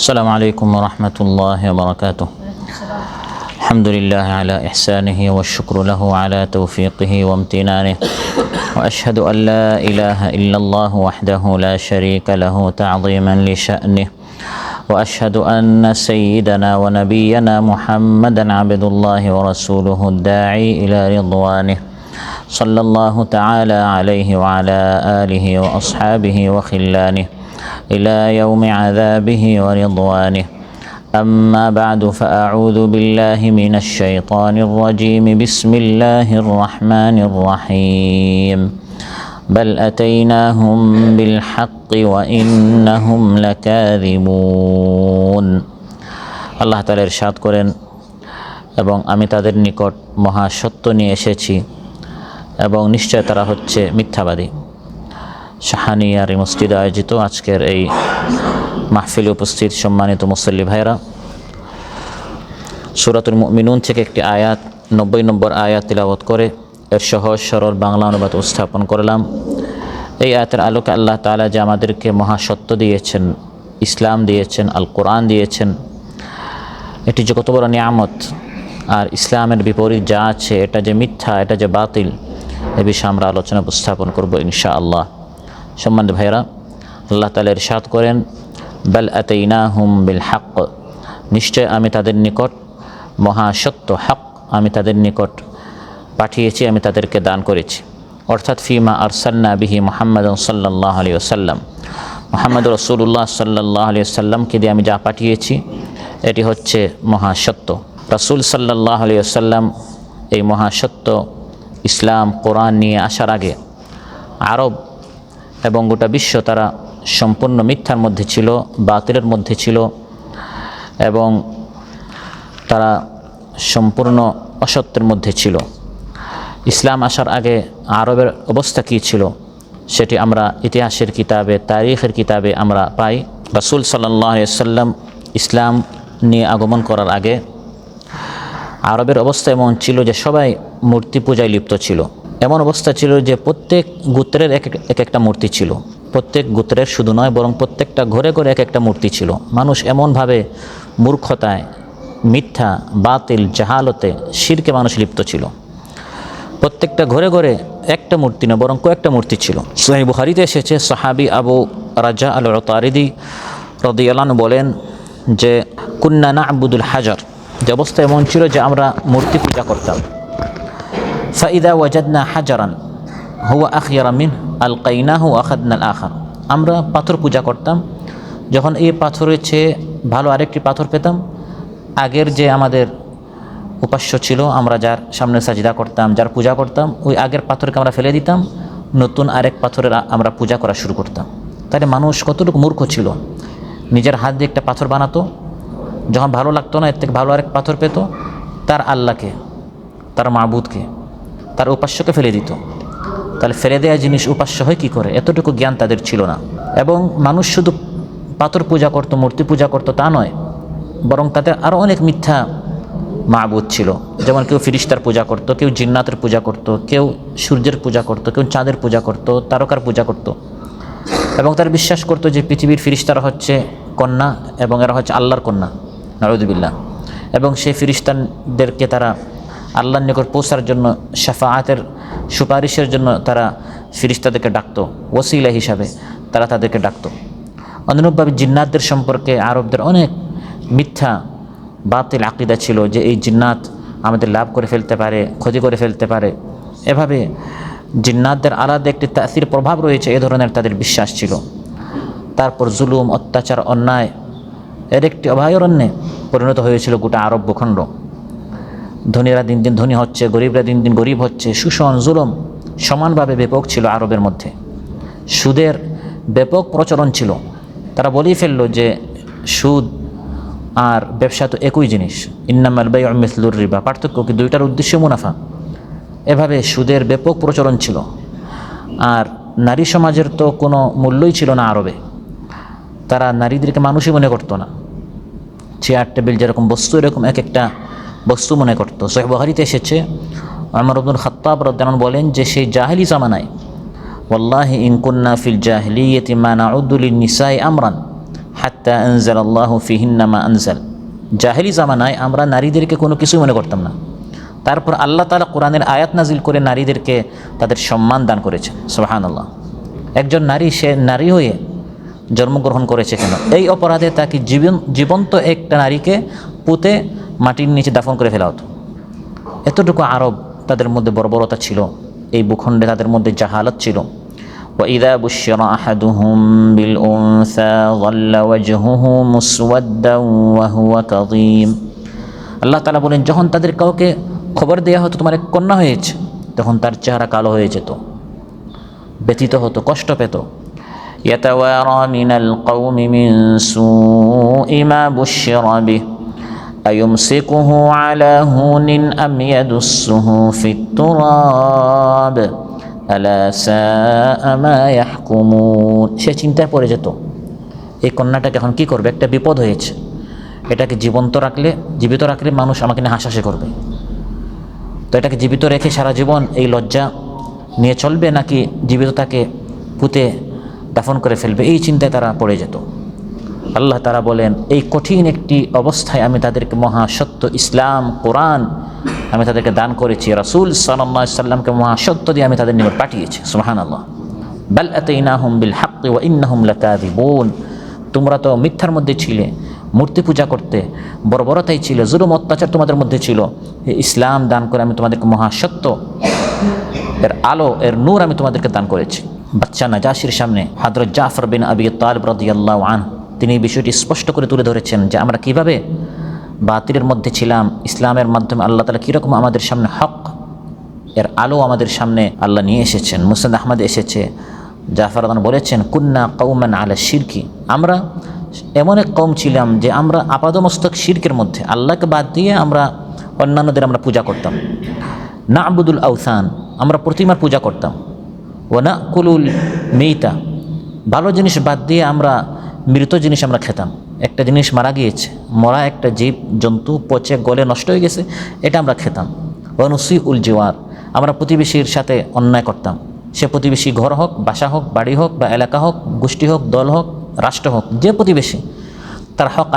السلام عليكم ورحمة الله وبركاته. الحمد لله على إحسانه والشكر له على توفيقه وامتنانه، وأشهد أن لا إله إلا الله وحده لا شريك له تعظيما لشأنه، وأشهد أن سيدنا ونبينا محمدا عبد الله ورسوله الداعي إلى رضوانه، صلى الله تعالى عليه وعلى آله وأصحابه وخلانه إلى يوم عذابه ورضوانه. أما بعد، فأعوذ بالله من الشيطان الرجيم. بسم الله الرحمن الرحيم. بل أتيناهم بالحق وإنهم لكاذبون। আল্লাহ তাআলা ইরশাদ করেন, এবং আমি তাদের নিকট মহা সত্য নিয়ে এসেছি এবং নিশ্চয় তারা হচ্ছে মিথ্যাবাদী। শাহানিয়ার মসজিদে আয়োজিত আজকের এই মাহফিলে উপস্থিত সম্মানিত মুসল্লি ভাইরা, সূরাতুল মুমিনুন থেকে একটি আয়াত 90 নম্বর আয়াত তিলাওয়াত করে এর সহজ সরল বাংলা অনুবাদ উপস্থাপন করলাম। এই আয়াতের আলোকে আল্লাহ তাআলা যে আমাদেরকে মহাসত্য দিয়েছেন, ইসলাম দিয়েছেন, আল কোরআন দিয়েছেন, এটি যে কত বড় নিয়ামত, আর ইসলামের বিপরীত যা আছে এটা যে মিথ্যা, এটা যে বাতিল, এ বিষয়ে আমরা আলোচনা উপস্থাপন করব ইনশাআল্লাহ। সম্মানিত ভাইরা, আল্লাহ তাআলা ইরশাদ করেন, বাল আতাইনাহুম বিল হক, নিশ্চয় আমি তাদের নিকট মহাসত্য হক আমি তাদের নিকট পাঠিয়েছি, আমি তাদেরকে দান করেছি। অর্থাৎ ফিমা আরসালনা বিহি মুহাম্মাদুন সাল্লাল্লাহু আলাইহি ওয়াসাল্লাম, মুহাম্মদ রাসূলুল্লাহ সাল্লাল্লাহু আলাইহি ওয়াসাল্লামকে দিয়ে আমি যা পাঠিয়েছি এটি হচ্ছে মহাসত্য। রাসূল সাল্লাল্লাহু আলাইহি ওয়াসাল্লাম এই মহাসত্য ইসলাম কোরআন নিয়ে আসার আগে আরব এবং গোটা বিশ্ব তারা সম্পূর্ণ মিথ্যার মধ্যে ছিল, বাতিলের মধ্যে ছিল, এবং তারা সম্পূর্ণ অসত্যের মধ্যে ছিল। ইসলাম আসার আগে আরবের অবস্থা কী ছিল সেটি আমরা ইতিহাসের কিতাবে, তারিখের কিতাবে আমরা পাই। রাসূল সাল্লাল্লাহু আলাইহি ওয়াসাল্লাম ইসলাম নিয়ে আগমন করার আগে আরবের অবস্থা এমন ছিল যে সবাই মূর্তি পূজায় লিপ্ত ছিল। এমন অবস্থা ছিল যে প্রত্যেক গোত্রের এক একটা মূর্তি ছিল। প্রত্যেক গোত্রের শুধু নয়, বরং প্রত্যেকটা ঘরে ঘরে এক একটা মূর্তি ছিল। মানুষ এমনভাবে মূর্খতায়, মিথ্যা, বাতিল, জাহালতে, শিরকে মানুষ লিপ্ত ছিল। প্রত্যেকটা ঘরে ঘরে একটা মূর্তি না, বরং কয়েকটা মূর্তি ছিল। সহিহ বুখারীতে এসেছে, সাহাবী আবু রাজা আল উতারিদি রাদিয়াল্লাহু আনহু বলেন যে কুন্না না'বুদুল হাজার, যে অবস্থা এমন ছিল যে আমরা মূর্তি পূজা করতাম। ফাইদা ওয়াজাদনা হাজারান হুয়া আখিয়ারা মিন আলকাইনাহু আখাদনা আল আখার, আমরা পাথর পূজা করতাম। যখন এই পাথরের চেয়ে ভালো আরেকটি পাথর পেতাম, আগের যে আমাদের উপাস্য ছিল, আমরা যার সামনে সাজদা করতাম, যার পূজা করতাম, ওই আগের পাথরকে আমরা ফেলে দিতাম, নতুন আরেক পাথরের আমরা পূজা করা শুরু করতাম। তাহলে মানুষ কতটুকু মূর্খ ছিল, নিজের হাত দিয়ে একটা পাথর বানাতো, যখন ভালো লাগতো না এর থেকে ভালো আরেক পাথর পেত, তার আল্লাহকে, তার মাবুদকে, তার উপাস্যকে ফেলে দিত। তাহলে ফেলে দেওয়া জিনিস উপাস্য হয় কী করে? এতটুকু জ্ঞান তাদের ছিল না। এবং মানুষ শুধু পাথর পূজা করতো, মূর্তি পূজা করতো তা নয়, বরং তাদের আরও অনেক মিথ্যা মাবুদ ছিল। যেমন কেউ ফিরিস্তার পূজা করত, কেউ জিন্নাতের পূজা করত, কেউ সূর্যের পূজা করত, কেউ চাঁদের পূজা করত, তারকার পূজা করত। এবং তারা বিশ্বাস করতো যে পৃথিবীর ফিরিস্তারা হচ্ছে কন্যা এবং এরা হচ্ছে আল্লাহর কন্যা, নাউযুবিল্লাহ। এবং সেই ফিরিস্তাদেরকে তারা আল্লাহর নিকট পৌঁছার জন্য, শাফাআতের সুপারিশের জন্য তারা ফিরিস্তাদেরকে ডাকতো, ওসিলা হিসাবে তারা তাদেরকে ডাকতো। অনুরূপভাবে জিন্নাতদের সম্পর্কে আরবদের অনেক মিথ্যা বাতিল আকীদা ছিল, যে এই জিন্নাত আমাদের লাভ করে ফেলতে পারে, ক্ষতি করে ফেলতে পারে। এভাবে জিন্নাতদের আলাদা একটি তাসির প্রভাব রয়েছে, এ ধরনের তাদের বিশ্বাস ছিল। তারপর জুলুম, অত্যাচার, অন্যায় এর একটি অভয়ারণ্যে পরিণত হয়েছিল গোটা আরব ভূখণ্ড। ধনীরা দিন দিন ধনী হচ্ছে, গরিবরা দিন দিন গরিব হচ্ছে। শোষণ, জুলুম সমানভাবে ব্যাপক ছিল আরবের মধ্যে। সুদের ব্যাপক প্রচলন ছিল। তারা বলেই ফেললো যে সুদ আর ব্যবসা তো একই জিনিস, ইন্নামাল বাইউ মিসলুর রিবা, পার্থক্য কি? দুইটার উদ্দেশ্য মুনাফা। এভাবে সুদের ব্যাপক প্রচলন ছিল। আর নারী সমাজের তো কোনো মূল্যই ছিল না আরবে। তারা নারীদেরকে মানুষই মনে করতো না। চেয়ার টেবিল যেরকম বস্তু, এরকম এক একটা বস্তু মনে করতো। সহিহ বুখারীতে এসেছে, ওমর ইবনুল খাত্তাব রাদিয়াল্লাহু আনহু বলেন যে সেই জাহেলি জামানায়, ওয়াল্লাহি ইন কুন্না ফিল জাহিলিয়াতি মা নাউদ্দু লিন নিসাই আমরান হাত্তা আনজালাল্লাহু ফিহিন্না মা আনজাল। জাহেলি জামানায় আমরা নারীদেরকে কোনো কিছুই মনে করতাম না, তারপর আল্লাহ তাআলা কোরআনের আয়াত নাজিল করে নারীদেরকে তাদের সম্মান দান করেছেন। সুবহানাল্লাহ। একজন নারী, সে নারী হয়ে জন্মগ্রহণ করেছে কেন? এই অপরাধে তাকে জীবন্ত একটা নারীকে পুঁতে মাটির নিচে দাফন করে ফেলা হতো। এতটুকু আরব তাদের মধ্যে বর্বরতা ছিল, এই ভূখণ্ডে তাদের মধ্যে জাহালত ছিল। وَإِذَا بُشِّرَ أَحَدُهُم بِالْأُنثَى ظَلَّ وَجْهُهُ مُسْوَدًّا وَهُوَ كَظِيمٌ। আল্লাহ তাআলা বলেন, যখন তাদের কাউকে খবর দেওয়া হতো তোমার এক কন্যা হয়েছে, তখন তার চেহারা কালো হয়ে যেত, ব্যথিত হতো, কষ্ট পেত। يَتَوَارَى مِنَ الْقَوْمِ مِنْ سُوءِ مَا بُشِّرَ بِهِ أَيُمْسِكُهُ عَلَى هُونٍ أَمْ يَدُسُّهُ فِي التُّرَابِ أَلَا سَاءَ مَا يَحْكُمُونَ। সে চিন্তায় পড়ে যেত, এই কন্যাটাকে এখন কী করবে, একটা বিপদ হয়েছে, এটাকে জীবিত রাখলে মানুষ আমাকে নিয়ে হাসাহাসি করবে, তো এটাকে জীবিত রেখে সারা জীবন এই লজ্জা নিয়ে চলবে, নাকি জীবিত তাকে পুঁতে দাফন করে ফেলবে, এই চিন্তায় তারা পড়ে যেত। আল্লাহ তাআলা বলেন, এই কঠিন একটি অবস্থায় আমি তাদেরকে মহাসত্য ইসলাম কোরআন আমি তাদেরকে দান করেছি, রাসূল সাল্লাল্লাহু আলাইহি সাল্লামকে মহাসত্য দিয়ে আমি তাদের নিকট পাঠিয়েছি। সুবহানাল্লাহ। বাল আতাইনাহুম বিল হাক্কি ওয়া ইন্নাহুম লাকাযিবুন। তোমরা তো মিথ্যার মধ্যে ছিলে, মূর্তি পূজা করতে, বর্বরতাই ছিল, জুলুম অত্যাচার তোমাদের মধ্যে ছিল। ইসলাম দান করে আমি তোমাদেরকে মহাসত্য, এর আলো, এর নূর আমি তোমাদেরকে দান করেছি। বাচ্চা নাজাশির সামনে হযরত জাফর বিন আবি তালিব রাদিয়াল্লাহু আনহু তিনি এই বিষয়টি স্পষ্ট করে তুলে ধরেছেন যে আমরা কিভাবে বাতিলের মধ্যে ছিলাম, ইসলামের মাধ্যমে আল্লাহ তাআলা কীরকম আমাদের সামনে হক এর আলো আমাদের সামনে আল্লাহ নিয়ে এসেছেন। মুসনাদ আহমদে এসেছে, জাফর বলেছেন, কুন্না কওমান আলা শিরকি, আমরা এমন এক কওম ছিলাম যে আমরা আপাদমস্তক শিরকের মধ্যে, আল্লাহকে বাদ দিয়ে আমরা অন্যান্যদের আমরা পূজা করতাম। না'বুদুল আওসান, আমরা প্রতিমার পূজা করতাম। ওয়া নাকুলুল মেইতা, ভালো জিনিস বাদ দিয়ে আমরা মৃত জিনিস আমরা খেতাম। একটা জিনিস মারা গিয়েছে, মরা একটা জীব জন্তু পচে গলে নষ্ট হয়ে গেছে, এটা আমরা খেতাম। ওয়া নুসিউল জিওয়ার, আমরা প্রতিবেশীর সাথে অন্যায় করতাম, সে প্রতিবেশী ঘর হোক, বাসা হোক, বাড়ি হোক, বা এলাকা হোক, গোষ্ঠী হোক, দল হোক, রাষ্ট্র হোক, যে প্রতিবেশী তার হক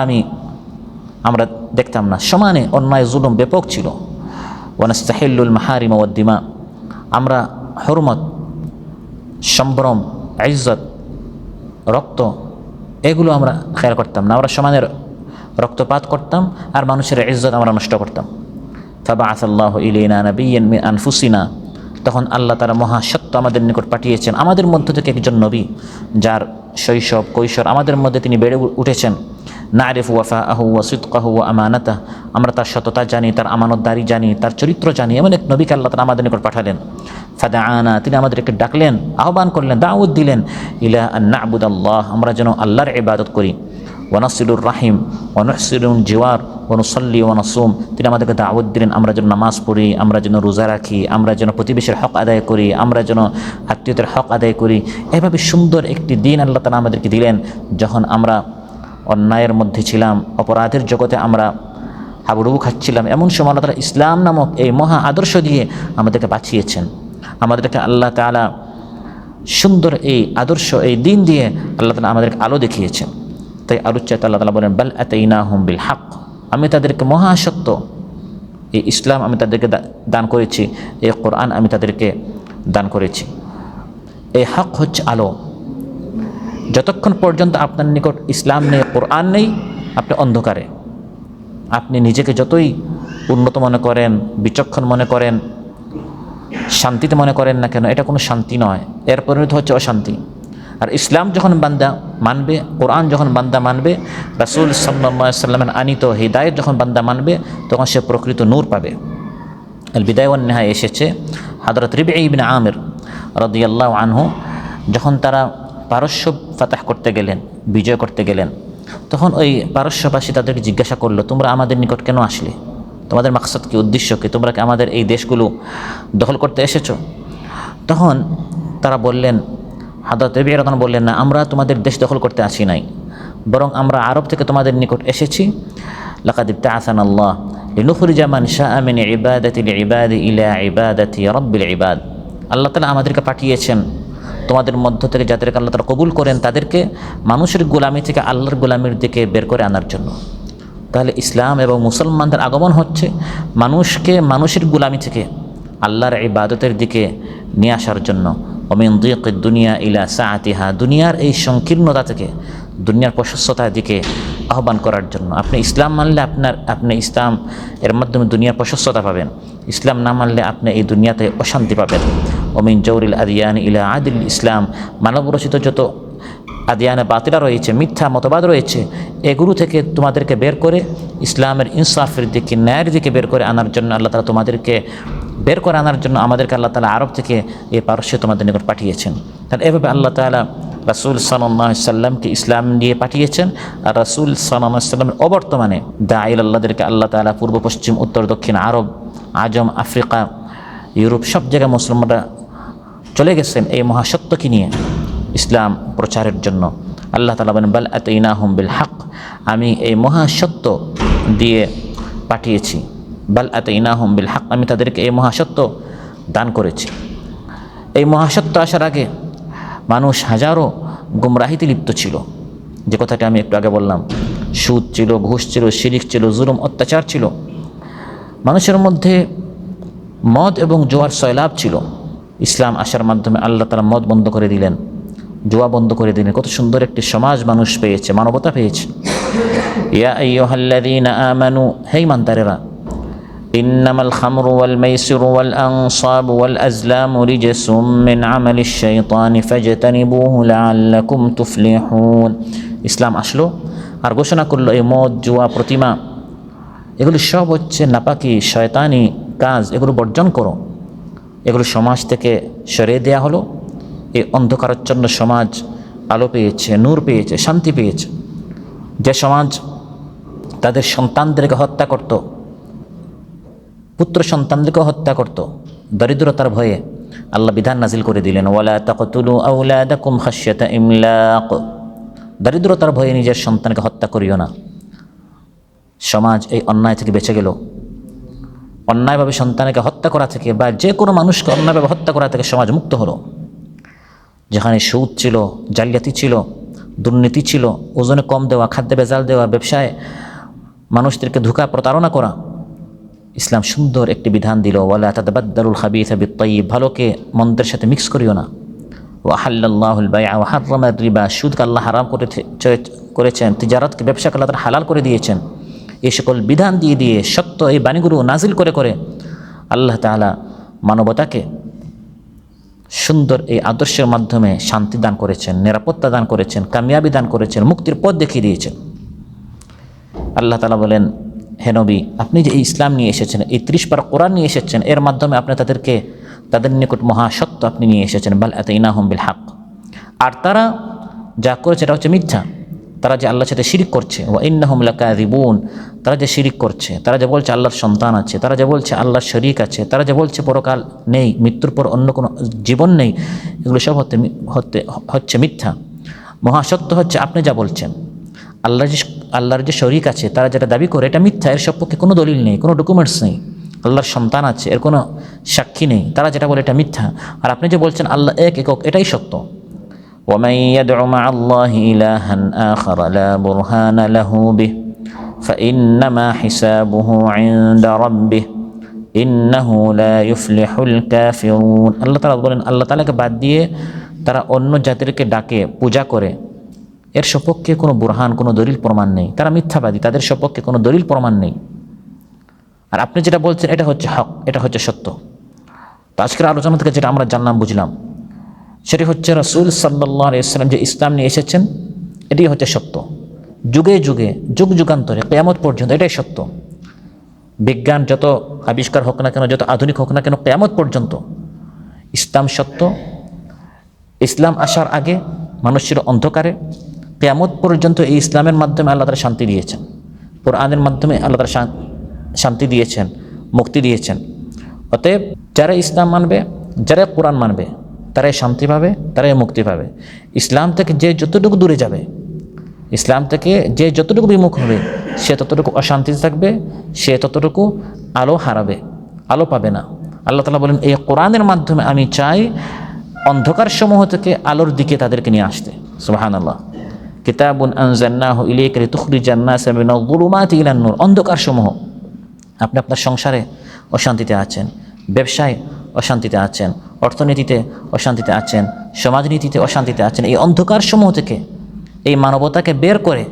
আমরা দেখতাম না। সমানে অন্যায় জুলুম ব্যাপক ছিল। ওয়া নাস্তাহিল্লুল মাহারিম ওয়াদ দিমা, আমরা হুরমত, সম্ভ্রম, ইজ্জত, রক্ত, এগুলো আমরা খেয়াল করতাম না। আমরা সমানের রক্তপাত করতাম আর মানুষের ইজ্জত আমরা নষ্ট করতাম। ফাবাআসাল্লাহু ইলাইনা নাবিয়্যান মিন আনফুসিনা, তখন আল্লাহ তাআলা মহাসত্য আমাদের নিকট পাঠিয়েছেন, আমাদের মধ্য থেকে একজন নবী যার শৈশব কৈশোর আমাদের মধ্যে তিনি বেড়ে উঠেছেন। নারিফু ওয়াফাআহু ওয়া সিদকাহু ওয়া আমানাতাহু, আমরা তার সততা জানি, তার আমানতদারি জানি, তার চরিত্র জানি, এমন এক নবীকে আল্লাহ তাআলা আমাদের নিকট পাঠালেন। ফাদাআনা, তিনি আমাদেরকে ডাকলেন, আহ্বান করলেন, দাওয়াত দিলেন, ইলা আন না'বুদাল্লাহ, আমরা যেন আল্লাহর ইবাদত করি। ওয়া নাসিলুর রাহিম ওয়া নুহসিনুল জিওয়ার ওয়া নুসাল্লি ওয়া নাসুম, তিনি আমাদেরকে দাওয়াত দিলেন আমরা যেন নামাজ পড়ি, আমরা যেন রোজা রাখি, আমরা যেন প্রতিবেশীর হক আদায় করি, আমরা যেন আত্মীয়তার হক আদায় করি। এভাবে সুন্দর একটি দিন আল্লাহ তাআলা আমাদেরকে দিলেন। যখন আমরা অন্যায়ের মধ্যে ছিলাম, অপরাধের জগতে আমরা হাবুডুবু খাচ্ছিলাম, এমন সময় আল্লাহ তাআলা ইসলাম নামক এই মহা আদর্শ দিয়ে আমাদেরকে বাঁচিয়েছেন। আমাদেরকে আল্লাহ তাআলা সুন্দর এই আদর্শ, এই দিন দিয়ে আল্লাহ তাআলা আমাদেরকে আলো দেখিয়েছেন। তাই আলোচ্যাত আল্লাহ তাআলা বলেন, বাল আতাইনাহুম বিল হক, আমি তাদেরকে মহাসত্য এই ইসলাম আমি তাদেরকে দান করেছি, এই কোরআন আমি তাদেরকে দান করেছি। এই হক হচ্ছে আলো। যতক্ষণ পর্যন্ত আপনার নিকট ইসলাম নেই, কোরআন নেই, আপনি অন্ধকারে। আপনি নিজেকে যতই উন্নত মনে করেন, বিচক্ষণ মনে করেন, শান্তিতে মনে করেন না কেন, এটা কোনো শান্তি নয়, এর পরিণত হচ্ছে অশান্তি। আর ইসলাম যখন বান্দা মানবে, কোরআন যখন বান্দা মানবে, রাসূল সাল্লাল্লাহু আলাইহি সাল্লামের আনিত হিদায়াত যখন বান্দা মানবে, তখন সে প্রকৃত নূর পাবে। আল বিদায়া ওয়ান নিহায়া এসেছে, হযরত রিবঈ ইবনে আমির রাদিয়াল্লাহু আনহু যখন তারা পারস্য ফাতাহ করতে গেলেন, বিজয় করতে গেলেন, তখন ওই পারস্যবাসী তাদেরকে জিজ্ঞাসা করলো, তোমরা আমাদের নিকট কেন আসলে? তোমাদের মাকসাদ কি, উদ্দেশ্য কি? তোমরা কি আমাদের এই দেশগুলো দখল করতে এসেছো? তখন তারা বললেন, হযরত রিবঈ রাদিয়াল্লাহু বললেন, না, আমরা তোমাদের দেশ দখল করতে আসি নাই, বরং আমরা আরব থেকে তোমাদের নিকট এসেছি। লাকাদ ইবতাআসানা আল্লাহ লিনুখরিজা মান শাআ মিন ইবাদাতিল ইবাদি ইলা ইবাদাতি রাব্বিল ইবাদ, আল্লাহ তাআলা আমাদেরকে পাঠিয়েছেন তোমাদের মধ্য থেকে যাদেরকে আল্লাহ তাআলা কবুল করেন তাদেরকে মানুষের গোলামি থেকে আল্লাহর গোলামির দিকে বের করে আনার জন্য। তাহলে ইসলাম এবং মুসলমানদের আগমন হচ্ছে মানুষকে মানুষের গোলামি থেকে আল্লাহর ইবাদতের দিকে নিয়ে আসার জন্য। ওমিন দিকিদ দুনিয়া ইলা সাআতিহা, দুনিয়ার এই সংকীর্ণতা থেকে দুনিয়ার প্রশস্ততার দিকে আহ্বান করার জন্য। আপনি ইসলাম মানলে আপনি ইসলাম এর মাধ্যমে দুনিয়ার প্রশস্ততা পাবেন, ইসলাম না মানলে আপনি এই দুনিয়াতে অশান্তি পাবেন। ওমিন জৌরিল আদিয়ান ইলা আদিল ইসলাম, মানবরচিত যত আদিয়ানে বাতিলা রয়েছে, মিথ্যা মতবাদ রয়েছে, এগুলো থেকে তোমাদেরকে বের করে ইসলামের ইনসাফের দিকে, ন্যায়ের দিকে বের করে আনার জন্য আল্লাহ তাআলা তোমাদেরকে বের করে আনার জন্য আমাদেরকে আল্লাহ তাআলা আরব থেকে এই পারস্যে তোমাদের নিকট পাঠিয়েছেন। তাহলে এভাবে আল্লাহ তাআলা রাসূল সাল্লাল্লাহু আলাইহি সাল্লামকে ইসলাম দিয়ে পাঠিয়েছেন। আর রাসূল সাল্লাল্লাহু আলাইহি সাল্লামের অবর্তমানে দাঈল আল্লাহদেরকে আল্লাহ তাআলা পূর্ব পশ্চিম উত্তর দক্ষিণ আরব, আজম, আফ্রিকা, ইউরোপ সব জায়গায় মুসলমানরা চলে গেছেন এই মহাসত্যকে নিয়ে ইসলাম প্রচারের জন্য। আল্লাহ তাআলা বলেন বাল আতাইনাহুম বিল হক, আমি এই মহাসত্য দিয়ে পাঠিয়েছি। বাল আতাইনাহুম বিল হক, আমি তাদেরকে এই মহাসত্য দান করেছি। এই মহাসত্য আসার আগে মানুষ হাজারো গুমরাহিতে লিপ্ত ছিল, যে কথাটা আমি একটু আগে বললাম। সুদ ছিল, ঘুষ ছিল, শিরিক ছিল, জুলুম অত্যাচার ছিল, মানুষের মধ্যে মদ এবং জুয়ার সয়লাভ ছিল। ইসলাম আসার মাধ্যমে আল্লাহ তাআলা মদ বন্ধ করে দিলেন, জুয়া বন্ধ করে দিলেন। কত সুন্দর একটি সমাজ মানুষ পেয়েছে, মানবতা পেয়েছে। ইয়া আইয়ুহাল্লাযীনা আমানু, হে ঈমানদারেরা, ইন্নামাল খামরু ওয়াল মাইসিরু ওয়াল আনসাবু ওয়াল আজলামু রিজসুম মিন আমালিশ শাইতানি ফাজতানিবুহু লাআল্লাকুম তুফলিহুন। ইসলাম আসলো আর ঘোষণা করলো এই মদ, জুয়া, প্রতিমা এগুলো সব হচ্ছে নাপাকি শয়তানি কাজ, এগুলো বর্জন করো। এগুলো সমাজ থেকে সরিয়ে দেয়া হলো। এই অন্ধকারাচ্ছন্ন সমাজ আলো পেয়েছে, নূর পেয়েছে, শান্তি পেয়েছে। যে সমাজ তাদের সন্তানদেরকে হত্যা করত, পুত্র সন্তানদেরকে হত্যা করত দরিদ্রতার ভয়ে, আল্লাহ বিধান নাজিল করে দিলেন ওয়ালা তাকতুলু আওলাদাকুম খাশিয়াতা ইমলাক, দরিদ্রতার ভয়ে নিজের সন্তানকে হত্যা করিও না। সমাজ এই অন্যায় থেকে বেঁচে গেল। অন্যায়ভাবে সন্তানকে হত্যা করা থেকে বা যে কোনো মানুষকে অন্যায়ভাবে হত্যা করা থেকে সমাজ মুক্ত হলো। যেখানে সুদ ছিল, জালিয়াতি ছিল, দুর্নীতি ছিল, ওজনে কম দেওয়া, খাদ্যে ভেজাল দেওয়া, ব্যবসায় মানুষদেরকে ধোঁকা প্রতারণা করা, ইসলাম সুন্দর একটি বিধান দিল ওয়ালা তাতাবাদ্দালুল খাবিসা বিত-তাইয়্যিব, ভালোকে মন্দের সাথে মিক্স করিও না। ওয়া হাল্লাল্লাহুল বাই'a ওয়া হাররামার রিবা, সুদকে আল্লাহ হারাম করেছেন, তিজারতকে, ব্যবসাকে আল্লাহ হালাল করে দিয়েছেন। এই সকল বিধান দিয়ে সত্য এই বাণীগুলো নাজিল করে আল্লাহ তাআলা মানবতাকে সুন্দর এই আদর্শের মাধ্যমে শান্তি দান করেছেন, নিরাপত্তা দান করেছেন, কামিয়াবি দান করেছেন, মুক্তির পথ দেখিয়ে দিয়েছেন। আল্লাহ তাআলা বলেন, হে নবী, আপনি যে এই ইসলাম নিয়ে এসেছেন, এই 30 পারা কোরআন নিয়ে এসেছেন, এর মাধ্যমে আপনি তাদের নিকট মহাসত্য আপনি নিয়ে এসেছেন। বাল আতাইনাহুম বিল হক, আর তারা যা করেছে এটা হচ্ছে মিথ্যা। তারা যে আল্লাহর সাথে শিরিক করছে, ওয়া ইন্নাহুম লাকাযিবুন, তারা যে শিরিক করছে, তারা যে বলছে আল্লাহর সন্তান আছে, তারা যে বলছে আল্লাহর শরীক আছে, তারা যে বলছে পরকাল নেই, মৃত্যুর পর অন্য কোনো জীবন নেই, এগুলো সব হচ্ছে মিথ্যা। মহাসত্য হচ্ছে আপনি যা বলছেন। আল্লাহর যে শরীক আছে, তারা যেটা দাবি করে এটা মিথ্যা, এর সপক্ষে কোনো দলিল নেই, কোনো ডকুমেন্টস নেই। আল্লাহর সন্তান আছে, এর কোনো সাক্ষী নেই, তারা যেটা বলে এটা মিথ্যা। আর আপনি যে বলছেন আল্লাহ এক একক, এটাই সত্য। ومن يدع مع الله إلها آخر لا برهان له به فإنما حسابه عند ربه إنه لا يفلح الكافرون। আল্লাহ তাআলা বলেন, আল্লাহ তাআলাকে বাদ দিয়ে তারা অন্য জাতিকে ডাকে, পূজা করে, এর সপক্ষে কোনো বুরহান, কোনো দলিল প্রমাণ নেই। তারা মিথ্যাবাদী, তাদের সপক্ষে কোনো দলিল প্রমাণ নেই। আর আপনি যেটা বলছেন এটা হচ্ছে হক, এটা হচ্ছে সত্য। তো আজকের আলোচনা থেকে যেটা আমরা জানলাম, বুঝলাম, সেটি হচ্ছে রাসূল সাল্লাল্লাহু আলাইহি ওয়াসাল্লাম যে ইসলাম নিয়ে এসেছেন এটাই হচ্ছে সত্য। যুগে যুগে, যুগ যুগান্তরে, কিয়ামত পর্যন্ত এটাই সত্য। বিজ্ঞান যত আবিষ্কার হোক না কেন, যত আধুনিক হোক না কেন, কিয়ামত পর্যন্ত ইসলাম সত্য। ইসলাম আসার আগে মানুষ ছিল অন্ধকারে, কিয়ামত পর্যন্ত এই ইসলামের মাধ্যমে আল্লাহ তাআলা শান্তি দিয়েছেন, কোরআনের মাধ্যমে আল্লাহ তাআলা শান্তি দিয়েছেন, মুক্তি দিয়েছেন। অতএব যারা ইসলাম মানবে, যারা কোরআন মানবে, তারাই শান্তি পাবে, তারাই মুক্তি পাবে। ইসলাম থেকে যে যতটুকু দূরে যাবে, ইসলাম থেকে যে যতটুকু বিমুখ হবে, সে ততটুকু অশান্তিতে থাকবে, সে ততটুকু আলো হারাবে, আলো পাবে না। আল্লাহ তাআলা বলেন, এই কোরআনের মাধ্যমে আমি চাই অন্ধকার সমূহ থেকে আলোর দিকে তাদেরকে নিয়ে আসতে। সুবহানাল্লাহ। কিতাবুন আনজালনাহু ইলাইকা লিতুখরিজান নাসা মিনাল যুলুমাতি ইলান নূর। অন্ধকার সমূহ, আপনি আপনার সংসারে অশান্তিতে আছেন, ব্যবসায় অশান্তিতে আছেন, অর্থনীতিতে অশান্তিতে আছেন, সমাজনীতিতে অশান্তিতে আছেন, এই অন্ধকার সমূহ থেকে এই মানবতাকে বের করে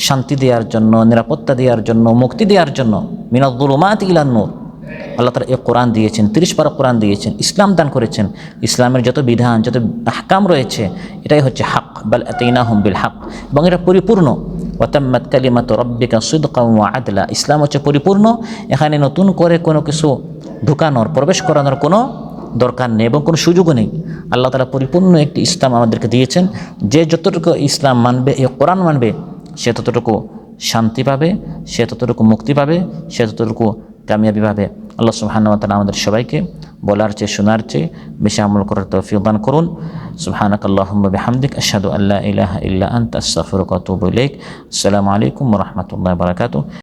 শান্তি দেওয়ার জন্য, নিরাপত্তা দেওয়ার জন্য, মুক্তি দেওয়ার জন্য মিনাল যুলুমাতি ইলান নূর আল্লাহ তাআলা এই কোরআন দিয়েছেন, 30 পারা কোরআন দিয়েছেন, ইসলাম দান করেছেন। ইসলামের যত বিধান, যত আহকাম রয়েছে, এটাই হচ্ছে হক। বাল আতাইনাহুম বিল হক, এবং এটা পরিপূর্ণ। ওয়াতাম্মাত কালিমাতু রাব্বিকা সিদকান ওয়া আদলা। ইসলাম হচ্ছে পরিপূর্ণ, এখানে নতুন করে কোনো কিছু ঢুকানোর, প্রবেশ করানোর কোনো দরকার নেই এবং কোনো সুযোগও নেই। আল্লাহ তাআলা পরিপূর্ণ একটি ইসলাম আমাদেরকে দিয়েছেন। যে যতটুকু ইসলাম মানবে, এই কোরআন মানবে, সে ততটুকু শান্তি পাবে, সে ততটুকু মুক্তি পাবে, সে ততটুকু কামিয়াবি পাবে। আল্লাহ সুবহানাহু ওয়া তাআলা আমাদের সবাইকে বলার চেয়ে শোনার চেয়ে বেশি আমল করার তৌফিক দান করুন। সুবহানাকাল্লাহুম্মা বিহামদিক আশহাদু আল্লা ইলাহা ইল্লা আনতা আস্তাগফিরুকা ওয়া আতুবু ইলাইক। আসসালামু আলাইকুম ওয়া রাহমাতুল্লাহি ওয়া বারাকাতুহু।